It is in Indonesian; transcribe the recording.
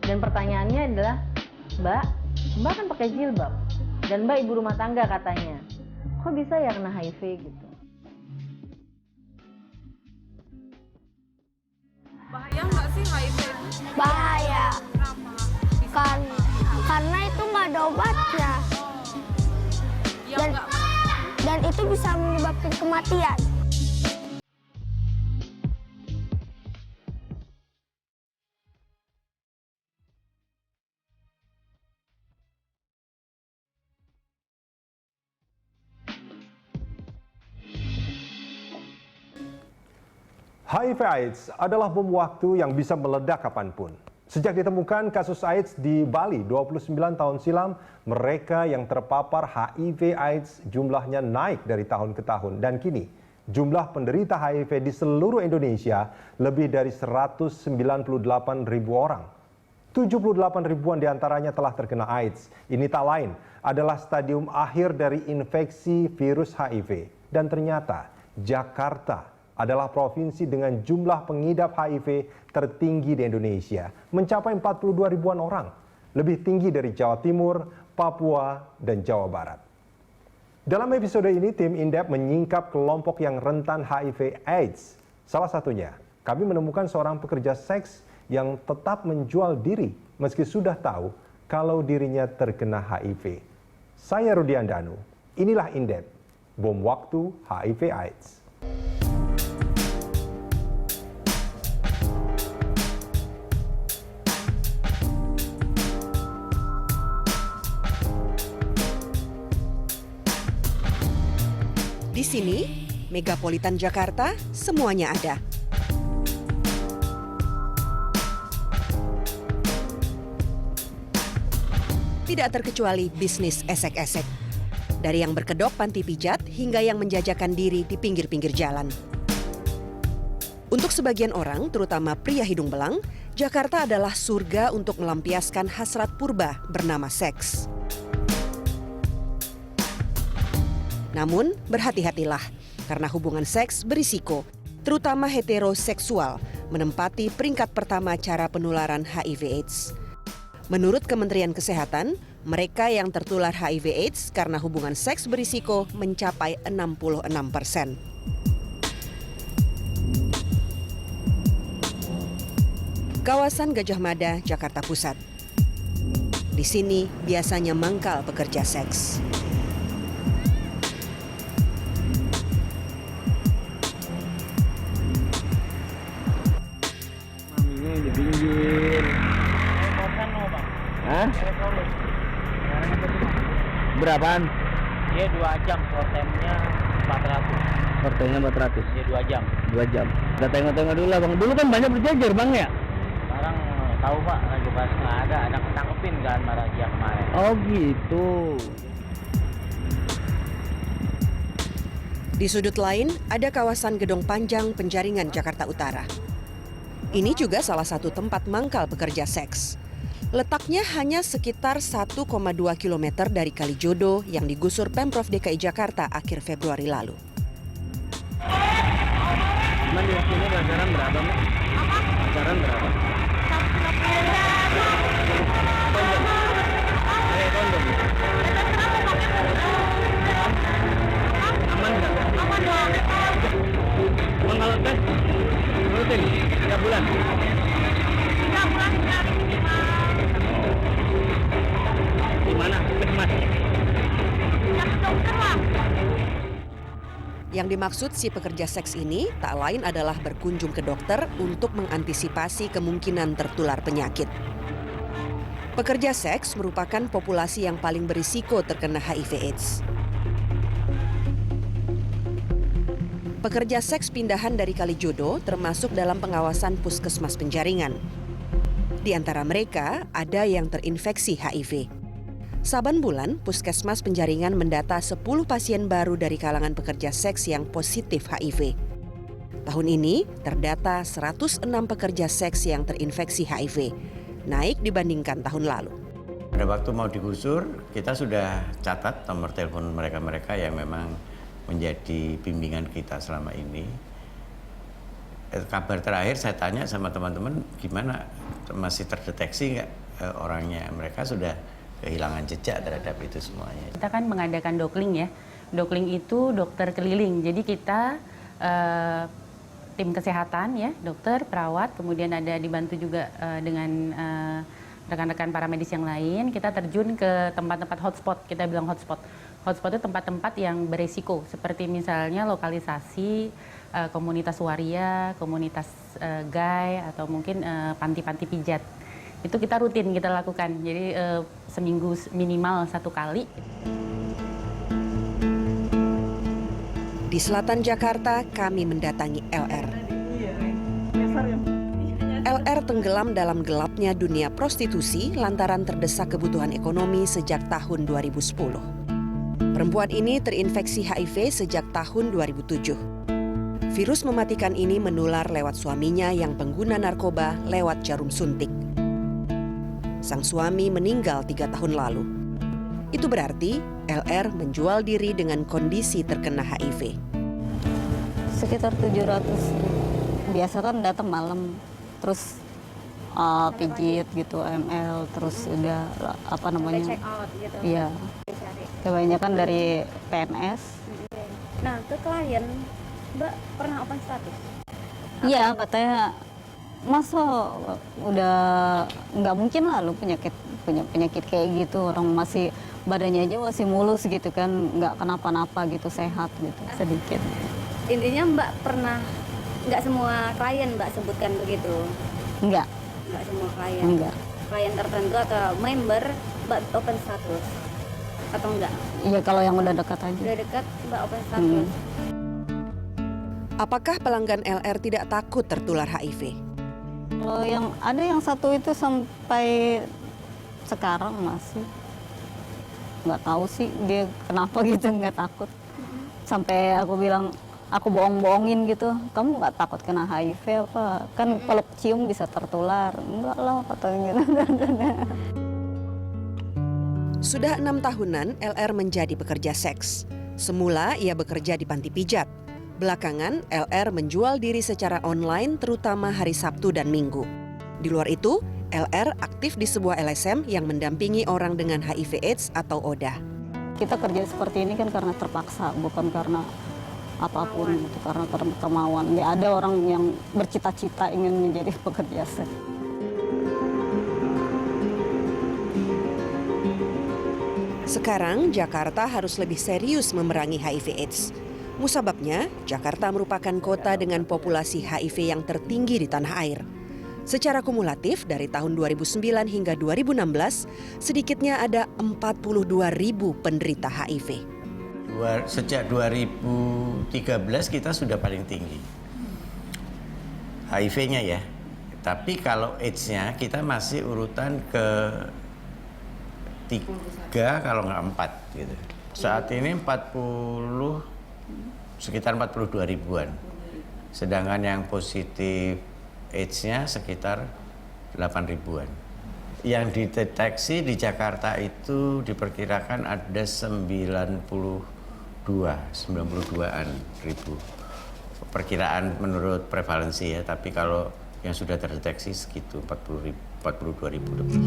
Dan pertanyaannya adalah, Mbak kan pakai jilbab, dan Mbak ibu rumah tangga katanya, kok bisa ya kena HIV gitu? Bahaya nggak sih HIV itu? Bahaya. Kenapa? Karena itu nggak ada obatnya. Ya Dan, nggak. dan itu bisa menyebabkan kematian. HIV/AIDS adalah bom waktu yang bisa meledak kapanpun. Sejak ditemukan kasus AIDS di Bali 29 tahun silam, mereka yang terpapar HIV/AIDS jumlahnya naik dari tahun ke tahun. Dan kini, jumlah penderita HIV di seluruh Indonesia lebih dari 198 ribu orang. 78 ribuan diantaranya telah terkena AIDS. Ini tak lain adalah stadium akhir dari infeksi virus HIV. Dan ternyata Jakarta adalah provinsi dengan jumlah pengidap HIV tertinggi di Indonesia, mencapai 42 ribuan orang, lebih tinggi dari Jawa Timur, Papua, dan Jawa Barat. Dalam episode ini, tim Indep menyingkap kelompok yang rentan HIV/AIDS. Salah satunya, kami menemukan seorang pekerja seks yang tetap menjual diri meski sudah tahu kalau dirinya terkena HIV. Saya Rudian Danu, inilah Indep, bom waktu HIV/AIDS. Di sini, megapolitan Jakarta, semuanya ada. Tidak terkecuali bisnis esek-esek. Dari yang berkedok panti pijat hingga yang menjajakan diri di pinggir-pinggir jalan. Untuk sebagian orang, terutama pria hidung belang, Jakarta adalah surga untuk melampiaskan hasrat purba bernama seks. Namun, berhati-hatilah, karena hubungan seks berisiko, terutama heteroseksual, menempati peringkat pertama cara penularan HIV/AIDS. Menurut Kementerian Kesehatan, mereka yang tertular HIV/AIDS karena hubungan seks berisiko mencapai 66%. Kawasan Gajah Mada, Jakarta Pusat. Di sini biasanya mangkal pekerja seks. Hah? Berapaan? Dia 2 jam, short time-nya 400. Short time-nya 400? Dia 2 jam. 2 jam. Kita tengok-tengok dulu lah Bang. Dulu kan banyak berjejer Bang ya? Sekarang tahu Pak, lagi pas nggak ada ketangkepin kan razia kemarin. Oh gitu. Di sudut lain, ada kawasan Gedong Panjang, Penjaringan, Jakarta Utara. Ini juga salah satu tempat mangkal pekerja seks. Letaknya hanya sekitar 1,2 km dari Kalijodo yang digusur Pemprov DKI Jakarta akhir Februari lalu. Cuman di sini pasaran berapa, Mbak? Pasaran berapa? Kondom. Aman nggak? Aman dong. Emang kalau tes rutin 3 bulan? 3 bulan sekali. Di mana? Puskesmas? Ya ke dokter lah. Yang dimaksud si pekerja seks ini tak lain adalah berkunjung ke dokter untuk mengantisipasi kemungkinan tertular penyakit. Pekerja seks merupakan populasi yang paling berisiko terkena HIV/AIDS. Pekerja seks pindahan dari Kalijodo termasuk dalam pengawasan Puskesmas Penjaringan. Di antara mereka ada yang terinfeksi HIV. Saban bulan, Puskesmas Penjaringan mendata 10 pasien baru dari kalangan pekerja seks yang positif HIV. Tahun ini, terdata 106 pekerja seks yang terinfeksi HIV, naik dibandingkan tahun lalu. Pada waktu mau digusur, kita sudah catat nomor telepon mereka-mereka yang memang menjadi bimbingan kita selama ini. Kabar terakhir saya tanya sama teman-teman, gimana masih terdeteksi nggak orangnya. Mereka sudah kehilangan jejak terhadap itu semuanya. Kita kan mengadakan dokling ya. Dokling itu dokter keliling. Jadi kita tim kesehatan ya, dokter, perawat, kemudian ada dibantu juga dengan rekan-rekan paramedis yang lain. Kita terjun ke tempat-tempat hotspot. Kita bilang hotspot. Hotspot itu tempat-tempat yang beresiko, seperti misalnya lokalisasi komunitas waria, komunitas gay, atau mungkin panti-panti pijat. Itu kita rutin kita lakukan, jadi seminggu minimal 1 kali. Di selatan Jakarta, kami mendatangi LR. LR tenggelam dalam gelapnya dunia prostitusi lantaran terdesak kebutuhan ekonomi sejak tahun 2010. Perempuan ini terinfeksi HIV sejak tahun 2007. Virus mematikan ini menular lewat suaminya yang pengguna narkoba lewat jarum suntik. Sang suami meninggal 3 tahun lalu. Itu berarti LR menjual diri dengan kondisi terkena HIV. Sekitar 700. Biasa kan datang malam, terus pijit gitu, ML, terus udah apa namanya? Check out gitu. Iya. Kebanyakan dari PNS. Nah, ke klien, Mbak pernah open status? Iya, katanya masa udah nggak mungkin lah lu punya penyakit kayak gitu, orang masih badannya aja masih mulus gitu kan, nggak kenapa-napa gitu, sehat gitu sedikit. Intinya Mbak pernah, nggak semua klien Mbak sebutkan begitu? Enggak. Nggak semua klien? Enggak. Klien tertentu atau member Mbak open status? Atau enggak? Iya, kalau yang udah dekat aja. Udah dekat Mbak open status? Apakah pelanggan LR tidak takut tertular HIV? Kalau yang ada yang satu itu sampai sekarang masih nggak tahu sih dia kenapa gitu, nggak takut. Sampai aku bilang, aku bohong-bohongin gitu, kamu nggak takut kena HIV apa? Kan kalau cium bisa tertular. Enggak lah, katanya gitu. Sudah 6 tahunan LR menjadi pekerja seks. Semula ia bekerja di panti pijat. Belakangan LR menjual diri secara online terutama hari Sabtu dan Minggu. Di luar itu, LR aktif di sebuah LSM yang mendampingi orang dengan HIV/AIDS atau ODA. Kita kerja seperti ini kan karena terpaksa, bukan karena apapun, gitu, karena kemauan. Ya ada orang yang bercita-cita ingin menjadi pekerja seks. Sekarang Jakarta harus lebih serius memerangi HIV/AIDS. Musababnya, Jakarta merupakan kota dengan populasi HIV yang tertinggi di tanah air. Secara kumulatif dari tahun 2009 hingga 2016, sedikitnya ada 42.000 penderita HIV. Sejak 2013 kita sudah paling tinggi HIV-nya ya. Tapi kalau AIDS-nya kita masih urutan ke 3 kalau nggak 4 gitu. Saat ini sekitar 42 ribuan. Sedangkan yang positif AIDS-nya sekitar 8 ribuan. Yang dideteksi di Jakarta itu diperkirakan ada 92-an ribu. Perkiraan menurut prevalensi ya, tapi kalau yang sudah terdeteksi segitu 42 ribu lebih.